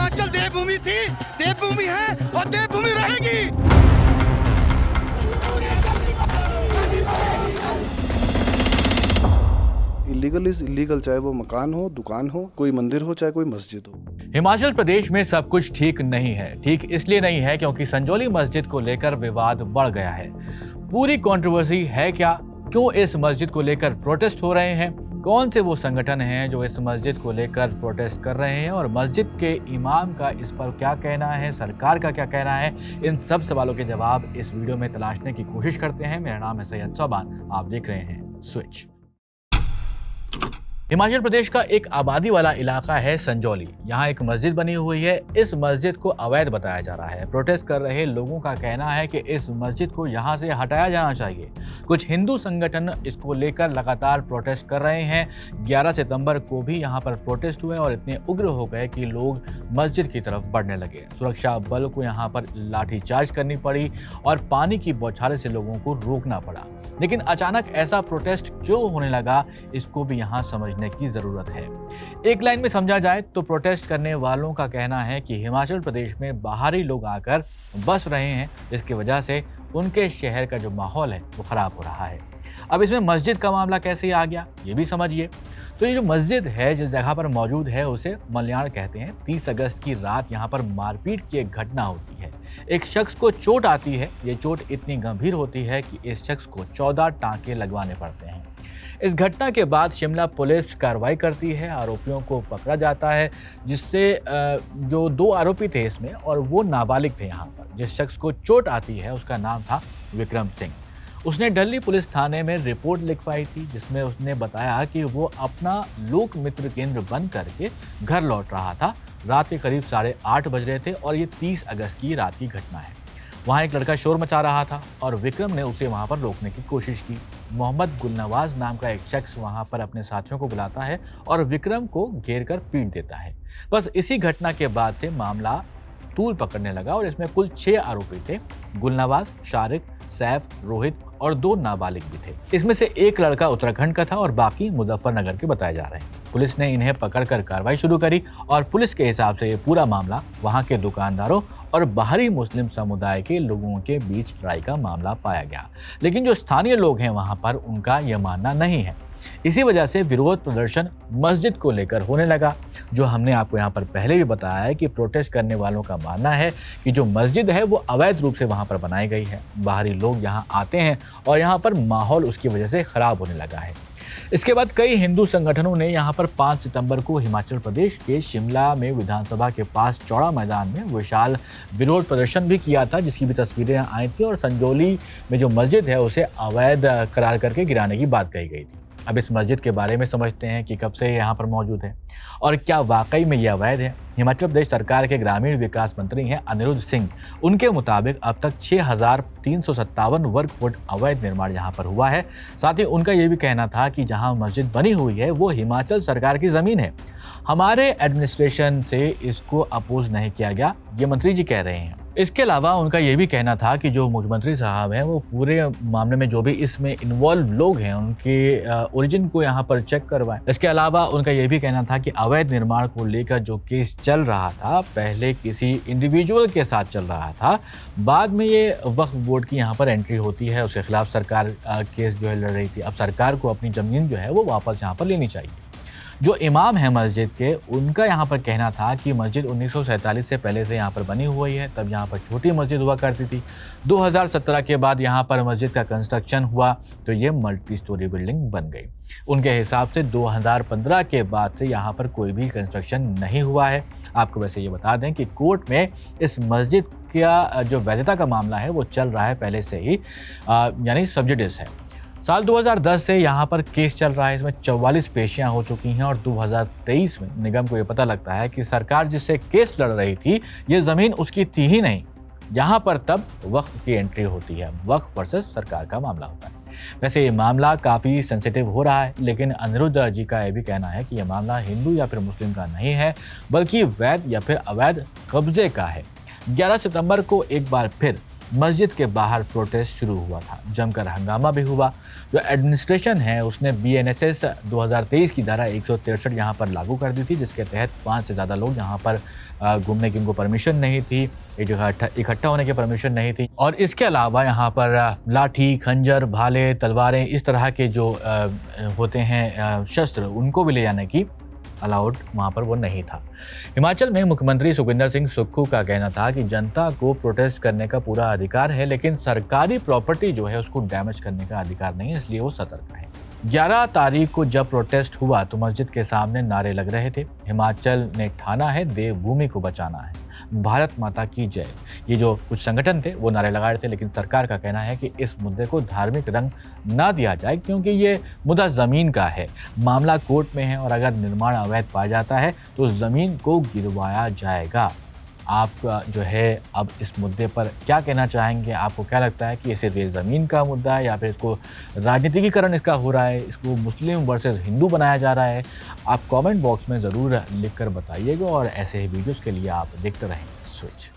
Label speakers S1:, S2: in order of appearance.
S1: हिमाचल देवभूमि थी, देवभूमि है और देवभूमि रहेगी।
S2: इलीगल इज इलीगल, चाहे वो मकान हो, दुकान हो, कोई मंदिर हो, चाहे कोई मस्जिद हो।
S3: हिमाचल प्रदेश में सब कुछ ठीक नहीं है। ठीक इसलिए नहीं है क्योंकि संजौली मस्जिद को लेकर विवाद बढ़ गया है। पूरी कंट्रोवर्सी है क्या, क्यों इस मस्जिद को लेकर प्रोटेस्ट हो रहे हैं, कौन से वो संगठन हैं जो इस मस्जिद को लेकर प्रोटेस्ट कर रहे हैं और मस्जिद के इमाम का इस पर क्या कहना है, सरकार का क्या कहना है, इन सब सवालों के जवाब इस वीडियो में तलाशने की कोशिश करते हैं। मेरा नाम है सैयद सोबान, आप देख रहे हैं स्विच। हिमाचल प्रदेश का एक आबादी वाला इलाका है संजौली। यहाँ एक मस्जिद बनी हुई है। इस मस्जिद को अवैध बताया जा रहा है। प्रोटेस्ट कर रहे लोगों का कहना है कि इस मस्जिद को यहाँ से हटाया जाना चाहिए। कुछ हिंदू संगठन इसको लेकर लगातार प्रोटेस्ट कर रहे हैं। 11 सितंबर को भी यहाँ पर प्रोटेस्ट हुए और इतने उग्र हो गए कि लोग मस्जिद की तरफ बढ़ने लगे। सुरक्षा बल को यहाँ पर लाठीचार्ज करनी पड़ी और पानी की बौछारें से लोगों को रोकना पड़ा। लेकिन अचानक ऐसा प्रोटेस्ट क्यों होने लगा, इसको भी यहाँ समझने की ज़रूरत है। एक लाइन में समझा जाए तो प्रोटेस्ट करने वालों का कहना है कि हिमाचल प्रदेश में बाहरी लोग आकर बस रहे हैं, जिसकी वजह से उनके शहर का जो माहौल है वो ख़राब हो रहा है। अब इसमें मस्जिद का मामला कैसे आ गया, ये भी समझिए। तो ये जो मस्जिद है, जिस जगह पर मौजूद है, उसे मल्याण कहते हैं। 30 अगस्त की रात यहाँ पर मारपीट की एक घटना होती है। एक शख्स को चोट आती है। ये चोट इतनी गंभीर होती है कि इस शख्स को 14 टांके लगवाने पड़ते हैं। इस घटना के बाद शिमला पुलिस कार्रवाई करती है, आरोपियों को पकड़ा जाता है, जिससे जो 2 आरोपी थे इसमें और वो नाबालिग थे। यहाँ पर जिस शख्स को चोट आती है उसका नाम था विक्रम सिंह। उसने डल्ली पुलिस थाने में रिपोर्ट लिखवाई थी, जिसमें उसने बताया कि वो अपना लोक मित्र केंद्र बंद करके घर लौट रहा था। रात के करीब 8:30 बज रहे थे और ये 30 अगस्त की रात की घटना है। वहाँ एक लड़का शोर मचा रहा था और विक्रम ने उसे वहाँ पर रोकने की कोशिश की। मोहम्मद गुलनवाज नाम का एक शख्स वहाँ पर अपने साथियों को बुलाता है और विक्रम को घेर कर पीट देता है। बस इसी घटना के बाद से मामला तूल पकड़ने लगा और इसमें कुल 6 आरोपी थे। गुलनवाज, शारिक, सैफ, रोहित और 2 नाबालिग भी थे। इसमें से एक लड़का उत्तराखंड का था और बाकी मुजफ्फरनगर के बताए जा रहे हैं। पुलिस ने इन्हें पकड़कर कार्रवाई शुरू करी और पुलिस के हिसाब से ये पूरा मामला वहाँ के दुकानदारों और बाहरी मुस्लिम समुदाय के लोगों के बीच लड़ाई का मामला पाया गया। लेकिन जो स्थानीय लोग हैं वहाँ पर, उनका यह मानना नहीं है। इसी वजह से विरोध प्रदर्शन मस्जिद को लेकर होने लगा। जो हमने आपको यहाँ पर पहले भी बताया है कि प्रोटेस्ट करने वालों का मानना है कि जो मस्जिद है वो अवैध रूप से वहाँ पर बनाई गई है। बाहरी लोग यहाँ आते हैं और यहाँ पर माहौल उसकी वजह से ख़राब होने लगा है। इसके बाद कई हिंदू संगठनों ने यहाँ पर 5 सितंबर को हिमाचल प्रदेश के शिमला में विधानसभा के पास चौड़ा मैदान में विशाल विरोध प्रदर्शन भी किया था, जिसकी भी तस्वीरें आई थी और संजौली में जो मस्जिद है उसे अवैध करार करके गिराने की बात कही गई थी। अब इस मस्जिद के बारे में समझते हैं कि कब से यहाँ पर मौजूद है और क्या वाकई में ये अवैध है। हिमाचल प्रदेश सरकार के ग्रामीण विकास मंत्री हैं अनिरुद्ध सिंह। उनके मुताबिक अब तक 6,357 वर्ग फुट अवैध निर्माण यहाँ पर हुआ है। साथ ही उनका ये भी कहना था कि जहाँ मस्जिद बनी हुई है वो हिमाचल सरकार की ज़मीन है। हमारे एडमिनिस्ट्रेशन से इसको अपोज नहीं किया गया, ये मंत्री जी कह रहे हैं। इसके अलावा उनका ये भी कहना था कि जो मुख्यमंत्री साहब हैं वो पूरे मामले में जो भी इसमें इन्वॉल्व लोग हैं उनके ओरिजिन को यहाँ पर चेक करवाएं। इसके अलावा उनका ये भी कहना था कि अवैध निर्माण को लेकर जो केस चल रहा था, पहले किसी इंडिविजुअल के साथ चल रहा था, बाद में ये वक्फ बोर्ड की यहाँ पर एंट्री होती है, उसके खिलाफ सरकार केस जो है लड़ रही थी। अब सरकार को अपनी ज़मीन जो है वो वापस यहाँ पर लेनी चाहिए। जो इमाम है मस्जिद के, उनका यहाँ पर कहना था कि मस्जिद 1947 से पहले से यहाँ पर बनी हुई है। तब यहाँ पर छोटी मस्जिद हुआ करती थी। 2017 के बाद यहाँ पर मस्जिद का कंस्ट्रक्शन हुआ तो ये मल्टी स्टोरी बिल्डिंग बन गई। उनके हिसाब से 2015 के बाद से यहाँ पर कोई भी कंस्ट्रक्शन नहीं हुआ है। आपको वैसे ये बता दें कि कोर्ट में इस मस्जिद का जो वैधता का मामला है वो चल रहा है पहले से ही, यानी सब्जुडिस है। साल 2010 से यहाँ पर केस चल रहा है। इसमें 44 पेशियां हो चुकी हैं और 2023 में निगम को ये पता लगता है कि सरकार जिससे केस लड़ रही थी ये ज़मीन उसकी थी ही नहीं। यहाँ पर तब वक्फ की एंट्री होती है। वक्फ वर्सेस सरकार का मामला होता है। वैसे ये मामला काफ़ी सेंसिटिव हो रहा है, लेकिन अनिरुद्ध जी का ये भी कहना है कि यह मामला हिंदू या फिर मुस्लिम का नहीं है, बल्कि वैध या फिर अवैध कब्जे का है। 11 सितंबर को एक बार फिर मस्जिद के बाहर प्रोटेस्ट शुरू हुआ था। जमकर हंगामा भी हुआ। जो एडमिनिस्ट्रेशन है उसने बीएनएसएस 2023 की धारा 163 यहाँ पर लागू कर दी थी, जिसके तहत 5 से ज़्यादा लोग यहाँ पर घूमने की उनको परमिशन नहीं थी, एक जगह इकट्ठा होने की परमिशन नहीं थी। और इसके अलावा यहाँ पर लाठी, खंजर, भाले, तलवारें, इस तरह के जो होते हैं शस्त्र, उनको भी ले जाने की अलाउड वहाँ पर वो नहीं था। हिमाचल में मुख्यमंत्री सुखविंदर सिंह सुक्खू का कहना था कि जनता को प्रोटेस्ट करने का पूरा अधिकार है, लेकिन सरकारी प्रॉपर्टी जो है उसको डैमेज करने का अधिकार नहीं है, इसलिए वो सतर्क है। 11 तारीख को जब प्रोटेस्ट हुआ तो मस्जिद के सामने नारे लग रहे थे, हिमाचल ने ठाना है देवभूमि को बचाना है, भारत माता की जय। ये जो कुछ संगठन थे वो नारे लगा रहे थे, लेकिन सरकार का कहना है कि इस मुद्दे को धार्मिक रंग ना दिया जाए, क्योंकि ये मुद्दा ज़मीन का है, मामला कोर्ट में है और अगर निर्माण अवैध पाया जाता है तो ज़मीन को गिरवाया जाएगा। आप जो है अब इस मुद्दे पर क्या कहना चाहेंगे? आपको क्या लगता है कि ये सिर्फ ये ज़मीन का मुद्दा है या फिर इसको राजनीतिकीकरण इसका हो रहा है, इसको मुस्लिम वर्सेस हिंदू बनाया जा रहा है? आप कमेंट बॉक्स में ज़रूर लिख कर बताइएगा और ऐसे ही वीडियोज़ के लिए आप देखते रहें स्विच।